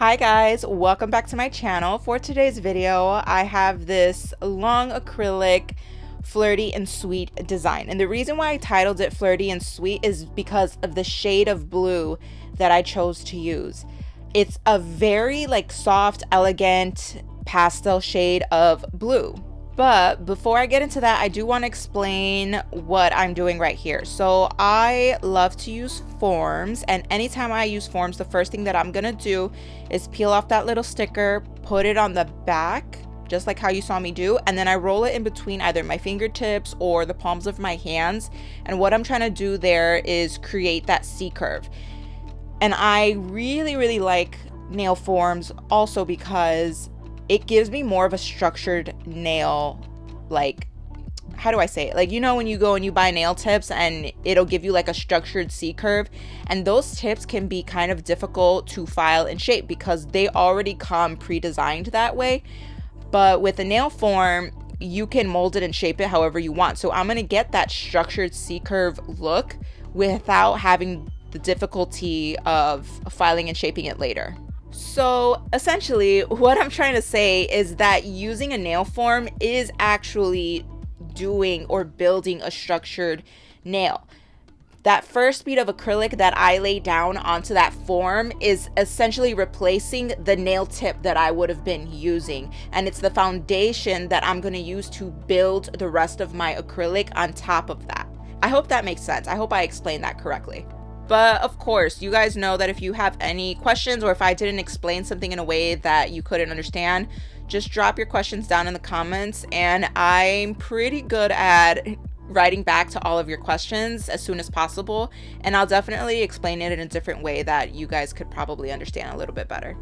Hi guys, welcome back to my channel. For today's video, I have this long acrylic flirty and sweet design. And the reason why I titled it flirty and sweet is because of the shade of blue that I chose to use. It's a very soft, elegant pastel shade of blue. But before I get into that, I do want to explain what I'm doing right here. So I love to use forms, and anytime I use forms, the first thing that I'm gonna do is peel off that little sticker, put it on the back, just like how you saw me do, and then I roll it in between either my fingertips or the palms of my hands. And what I'm trying to do there is create that C curve. And I really like nail forms also because it gives me more of a structured nail, how do I say it? You know when you go and you buy nail tips and it'll give you like a structured C curve, and those tips can be kind of difficult to file and shape because they already come pre-designed that way. But with a nail form, you can mold it and shape it however you want. So I'm gonna get that structured C curve look without having the difficulty of filing and shaping it later. So essentially what I'm trying to say is that using a nail form is actually doing or building a structured nail. That first bead of acrylic that I lay down onto that form is essentially replacing the nail tip that I would have been using, and it's the foundation that I'm going to use to build the rest of my acrylic on top of that. I hope that makes sense. I hope I explained that correctly. But of course, you guys know that if you have any questions or if I didn't explain something in a way that you couldn't understand, just drop your questions down in the comments, and I'm pretty good at writing back to all of your questions as soon as possible, and I'll definitely explain it in a different way that you guys could probably understand a little bit better.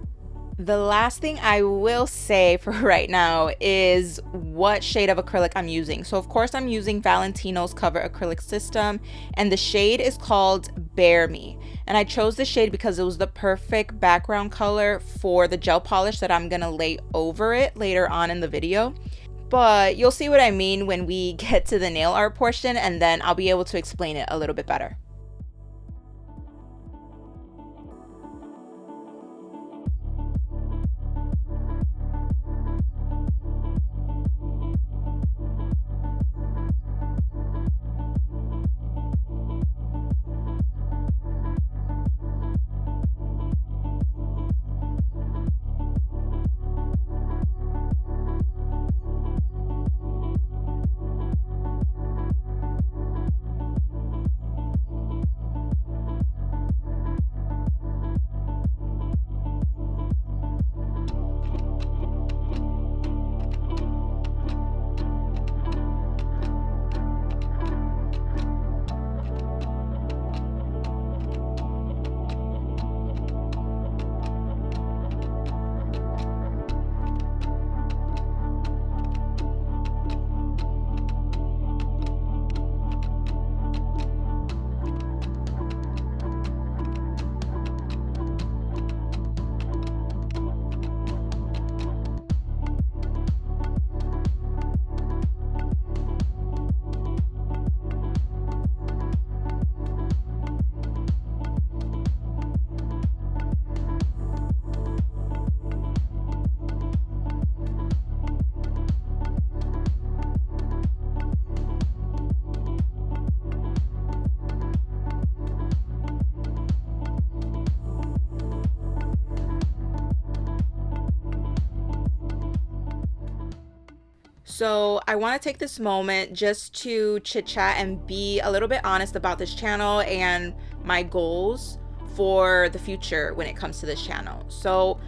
The last thing I will say for right now is what shade of acrylic I'm using. So of course I'm using Valentino's Cover Acrylic System, and the shade is called Bear Me. And I chose this shade because it was the perfect background color for the gel polish that I'm gonna lay over it later on in the video. But you'll see what I mean when we get to the nail art portion, and then I'll be able to explain it a little bit better. So I want to take this moment just to chit chat and be a little bit honest about this channel and my goals for the future when it comes to this channel. So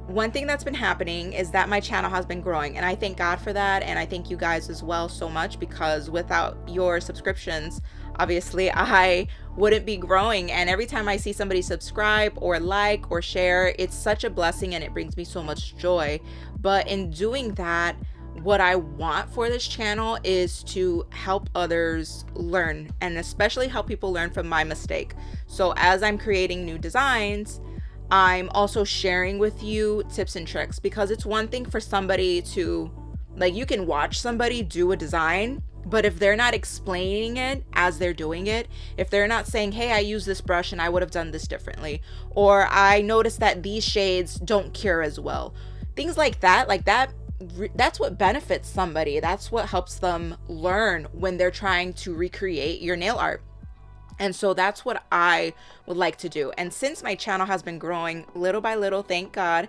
one thing that's been happening is that my channel has been growing, and I thank God for that, and I thank you guys as well so much, because without your subscriptions, obviously I wouldn't be growing. And every time I see somebody subscribe or like or share, it's such a blessing and it brings me so much joy. But in doing that, what I want for this channel is to help others learn, and especially help people learn from my mistake. So as I'm creating new designs, I'm also sharing with you tips and tricks, because it's one thing for somebody to, you can watch somebody do a design But if they're not explaining it as they're doing it, if they're not saying, hey, I use this brush and I would have done this differently, or I noticed that these shades don't cure as well, things like that, that's what benefits somebody. That's what helps them learn when they're trying to recreate your nail art. And so that's what I would like to do. And since my channel has been growing little by little, thank God,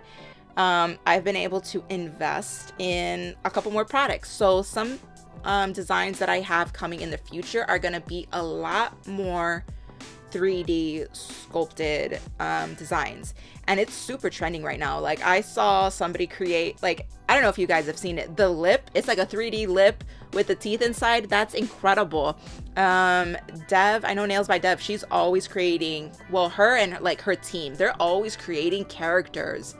I've been able to invest in a couple more products. So some designs that I have coming in the future are going to be a lot more 3D sculpted designs, and it's super trending right now. Like, I saw somebody create, like, I don't know if you guys have seen it, the lip. It's like a 3D lip with the teeth inside. That's incredible. Dev, I know Nails by Dev, she's always creating, well, her and like her team, they're always creating characters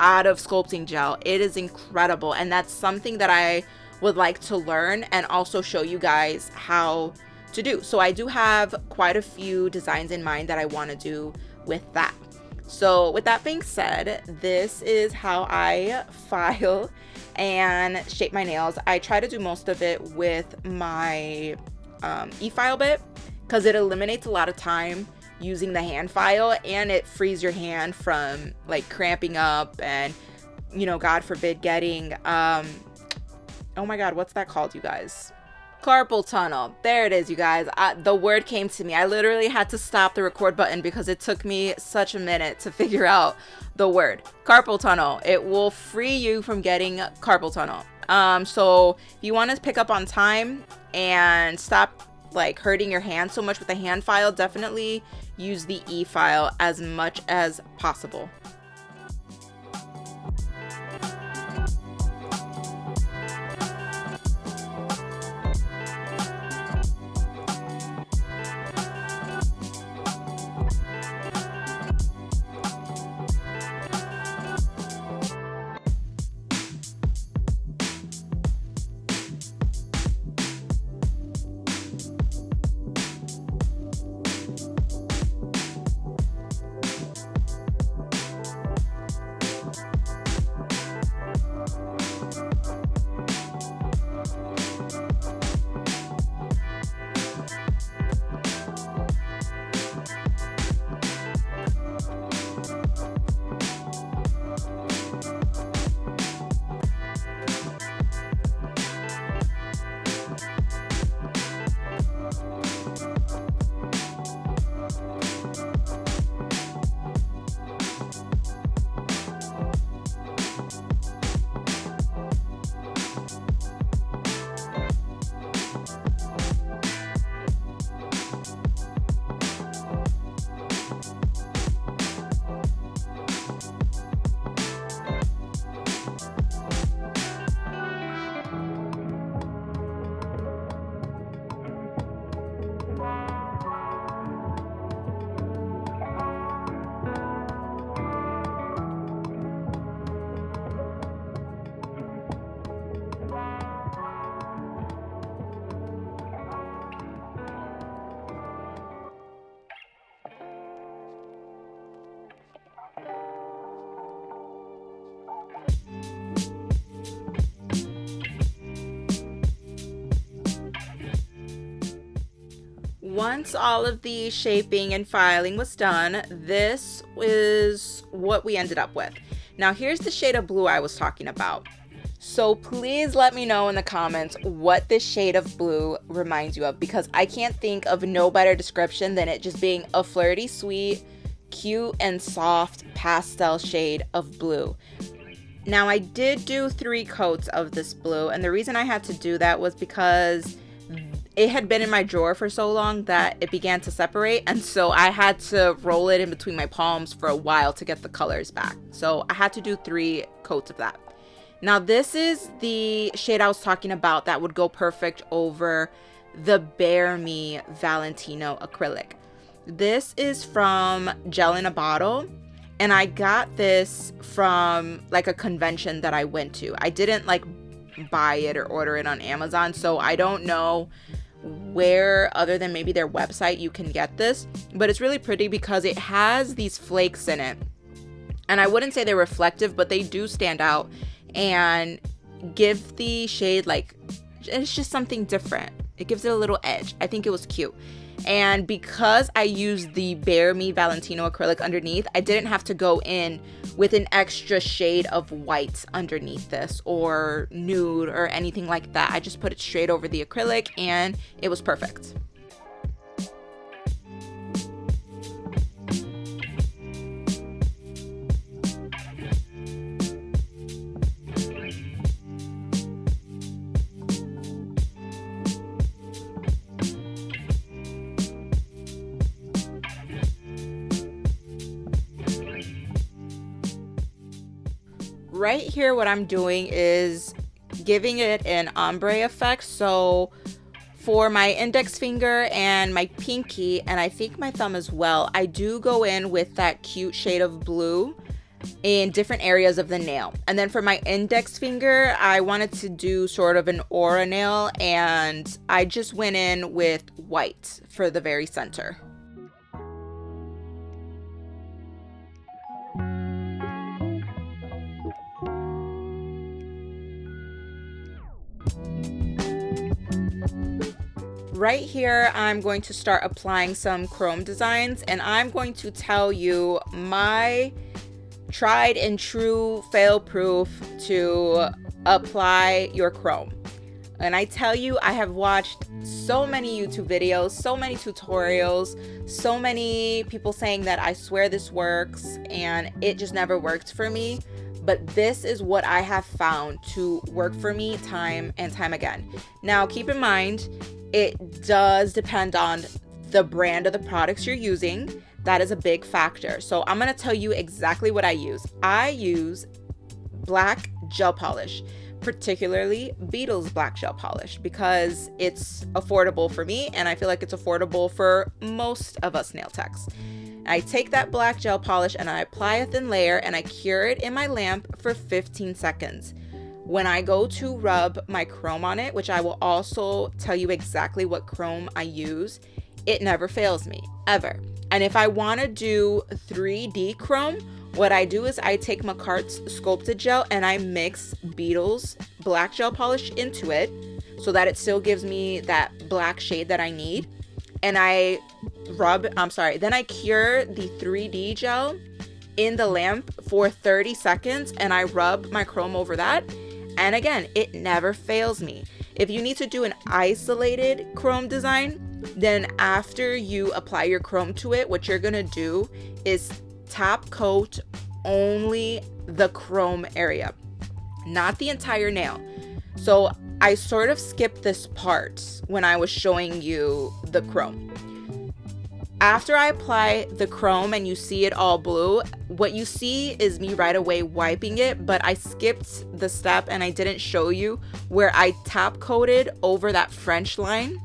out of sculpting gel. It is incredible, and that's something that I would like to learn and also show you guys how to do. So I do have quite a few designs in mind that I want to do with that. So with that being said, this is how I file and shape my nails. I try to do most of it with my e-file bit because it eliminates a lot of time using the hand file, and it frees your hand from like cramping up and, you know, God forbid, getting oh my God, what's that called, you guys? Carpal tunnel. There it is, you guys. The word came to me. I literally had to stop the record button because it took me such a minute to figure out the word. Carpal tunnel. It will free you from getting carpal tunnel. So if you want to pick up on time and stop like hurting your hand so much with the hand file, definitely use the e-file as much as possible. Once all of the shaping and filing was done, this is what we ended up with. Now here's the shade of blue I was talking about. So please let me know in the comments what this shade of blue reminds you of, because I can't think of no better description than it just being a flirty, sweet, cute, and soft pastel shade of blue. Now I did do 3 coats of this blue, and the reason I had to do that was because it had been in my drawer for so long that it began to separate, and so I had to roll it in between my palms for a while to get the colors back. So I had to do 3 coats of that. Now this is the shade I was talking about that would go perfect over the Bare Me Valentino acrylic. This is from Gel in a Bottle, and I got this from like a convention that I went to. I didn't like buy it or order it on Amazon, so I don't know where other than maybe their website you can get this, but it's really pretty because it has these flakes in it, and I wouldn't say they're reflective, but they do stand out and give the shade like it's just something different. It gives it a little edge. I think it was cute. And because I used the Bare Me Valentino acrylic underneath, I didn't have to go in with an extra shade of white underneath this or nude or anything like that. I just put it straight over the acrylic and it was perfect. Right here, what I'm doing is giving it an ombre effect. So for my index finger and my pinky, and I think my thumb as well, I do go in with that cute shade of blue in different areas of the nail. And then for my index finger, I wanted to do sort of an aura nail, and I just went in with white for the very center. Right here, I'm going to start applying some chrome designs, and I'm going to tell you my tried and true fail proof to apply your chrome. And I tell you, I have watched so many YouTube videos, so many tutorials, so many people saying that I swear this works, and it just never worked for me. But this is what I have found to work for me time and time again. Now, keep in mind, it does depend on the brand of the products you're using. That is a big factor. So I'm going to tell you exactly what I use. I use black gel polish, particularly Beetle's black gel polish, because it's affordable for me, and I feel like it's affordable for most of us nail techs. I take that black gel polish and I apply a thin layer and I cure it in my lamp for 15 seconds. When I go to rub my chrome on it, which I will also tell you exactly what chrome I use, it never fails me, ever. And if I want to do 3D chrome, what I do is I take Makart's sculpted gel and I mix Beetle's black gel polish into it so that it still gives me that black shade that I need. And then I cure the 3D gel in the lamp for 30 seconds and I rub my chrome over that. And again, it never fails me. If you need to do an isolated chrome design, then after you apply your chrome to it, what you're gonna do is top coat only the chrome area, not the entire nail. So I sort of skipped this part when I was showing you the chrome. After I apply the chrome and you see it all blue, what you see is me right away wiping it, but I skipped the step and I didn't show you where I top coated over that French line.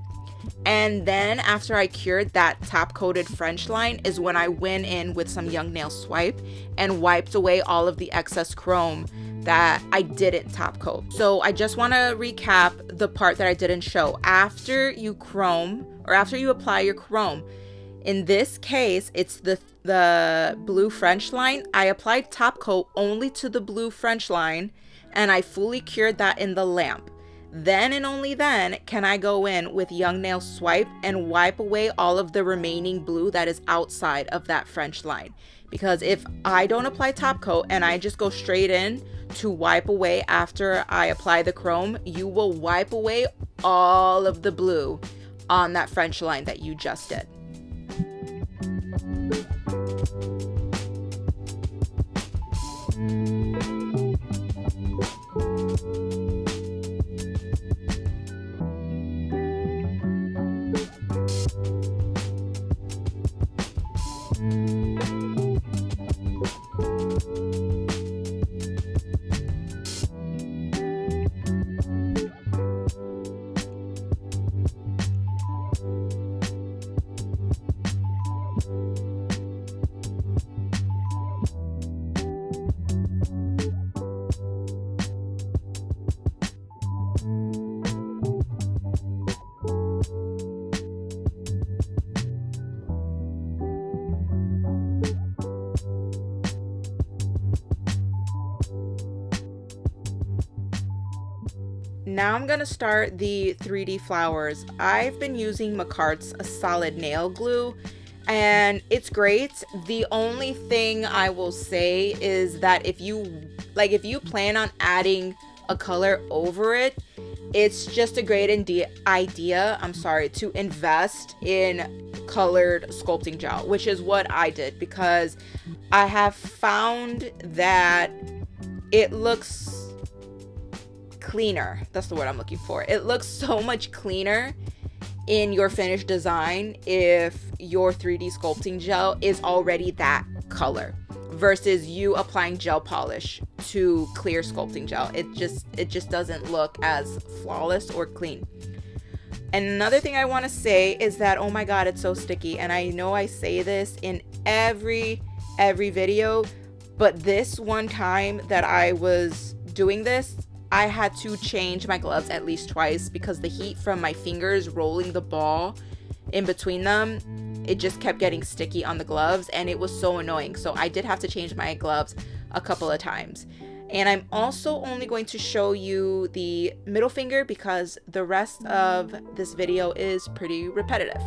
And then after I cured that top coated French line is when I went in with some Young Nail Swipe and wiped away all of the excess chrome that I didn't top coat. So I just want to recap the part that I didn't show. After you chrome, or after you apply your chrome, in this case, it's the blue French line. I applied top coat only to the blue French line and I fully cured that in the lamp. Then and only then can I go in with Young Nail Swipe and wipe away all of the remaining blue that is outside of that French line. Because if I don't apply top coat and I just go straight in to wipe away after I apply the chrome, you will wipe away all of the blue on that French line that you just did. now I'm gonna start the 3D flowers. I've been using McCart's solid nail glue, and it's great. The only thing I will say is that if you plan on adding a color over it, it's just a great idea, to invest in colored sculpting gel, which is what I did, because I have found that it looks cleaner. That's the word I'm looking for. It looks so much cleaner in your finished design if your 3D sculpting gel is already that color versus you applying gel polish to clear sculpting gel. It just doesn't look as flawless or clean. And another thing I want to say is that, oh my god, it's so sticky. And I know I say this in every video, but this one time that I was doing this, I had to change my gloves at least twice because the heat from my fingers rolling the ball in between them, it just kept getting sticky on the gloves, and it was so annoying. So I did have to change my gloves a couple of times. And I'm also only going to show you the middle finger because the rest of this video is pretty repetitive.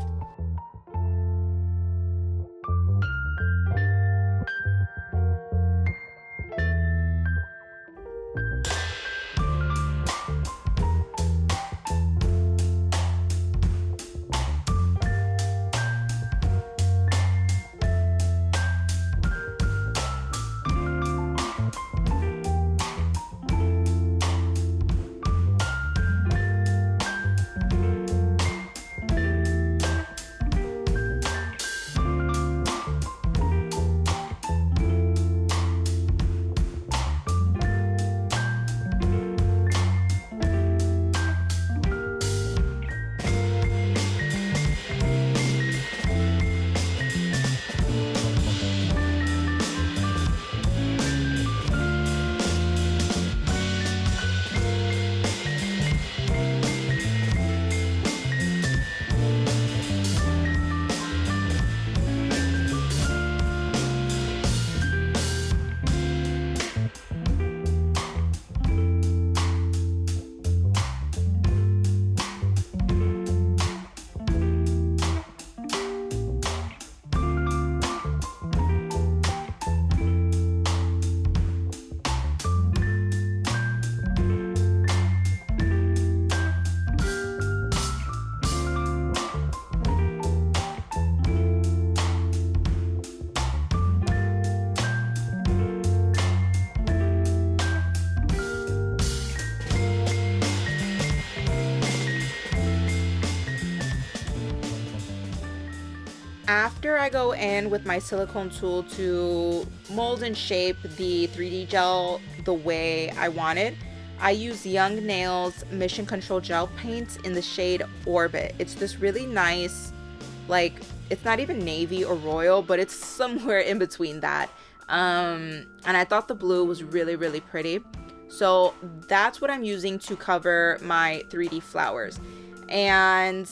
After I go in with my silicone tool to mold and shape the 3D gel the way I wanted, I use Young Nails Mission Control Gel Paint in the shade Orbit. It's this really nice, like, it's not even navy or royal, but it's somewhere in between that. And I thought the blue was really, really pretty. So that's what I'm using to cover my 3D flowers. And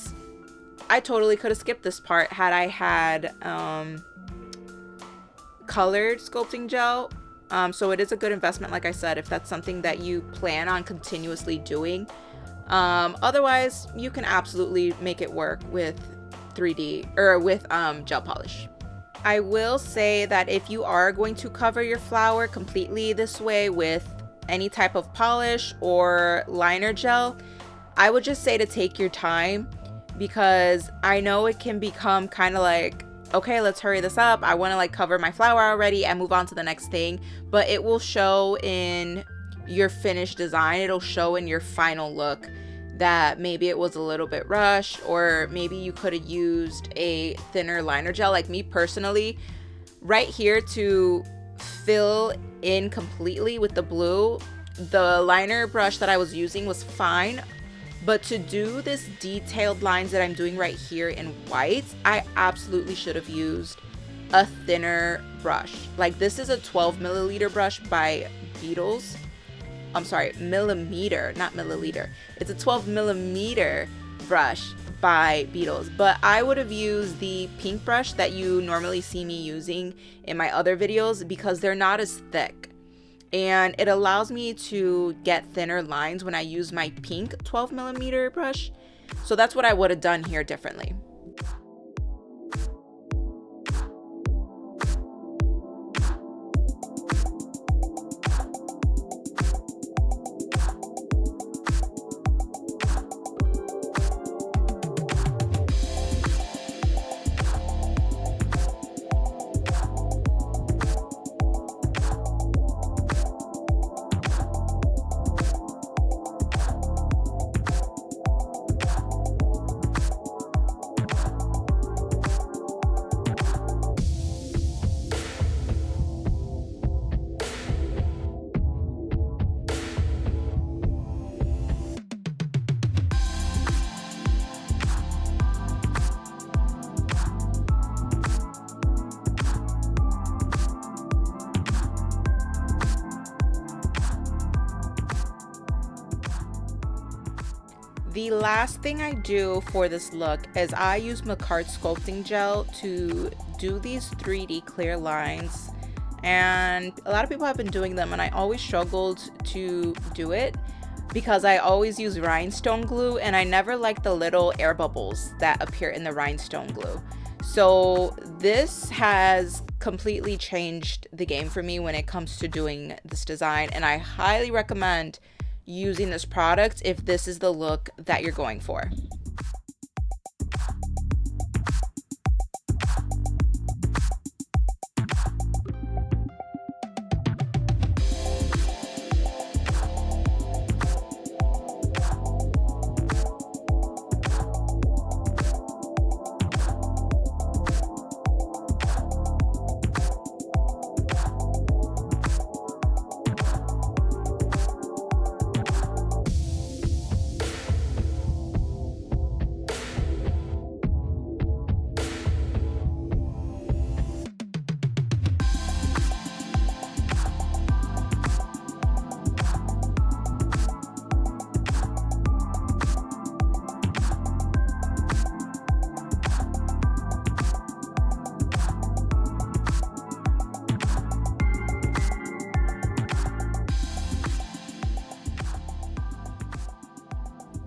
I totally could have skipped this part had I had colored sculpting gel. So it is a good investment, like I said, if that's something that you plan on continuously doing. Otherwise, you can absolutely make it work with 3D or with gel polish. I will say that if you are going to cover your flower completely this way with any type of polish or liner gel, I would just say to take your time, because I know it can become kind of like, okay, let's hurry this up. I want to like cover my flower already and move on to the next thing. But it will show in your finished design. It'll show in your final look that maybe it was a little bit rushed, or maybe you could have used a thinner liner gel. Like me personally, right here to fill in completely with the blue, the liner brush that I was using was fine. But to do this detailed lines that I'm doing right here in white, I absolutely should have used a thinner brush. Like this is a 12 milliliter brush by Beetles. I'm sorry, millimeter, not milliliter. It's a 12 millimeter brush by Beetles. But I would have used the pink brush that you normally see me using in my other videos because they're not as thick. and it allows me to get thinner lines when I use my pink 12mm brush. So that's what I would have done here differently. The last thing I do for this look is I use Macart sculpting gel to do these 3D clear lines, and a lot of people have been doing them and I always struggled to do it because I always use rhinestone glue and I never like the little air bubbles that appear in the rhinestone glue. So this has completely changed the game for me when it comes to doing this design, and I highly recommend using this product if this is the look that you're going for.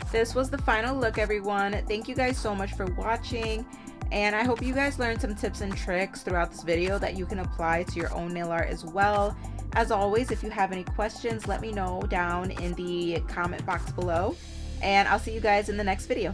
This was the final look, everyone. Thank you guys so much for watching, and I hope you guys learned some tips and tricks throughout this video that you can apply to your own nail art as well. As always, if you have any questions, let me know down in the comment box below, and I'll see you guys in the next video.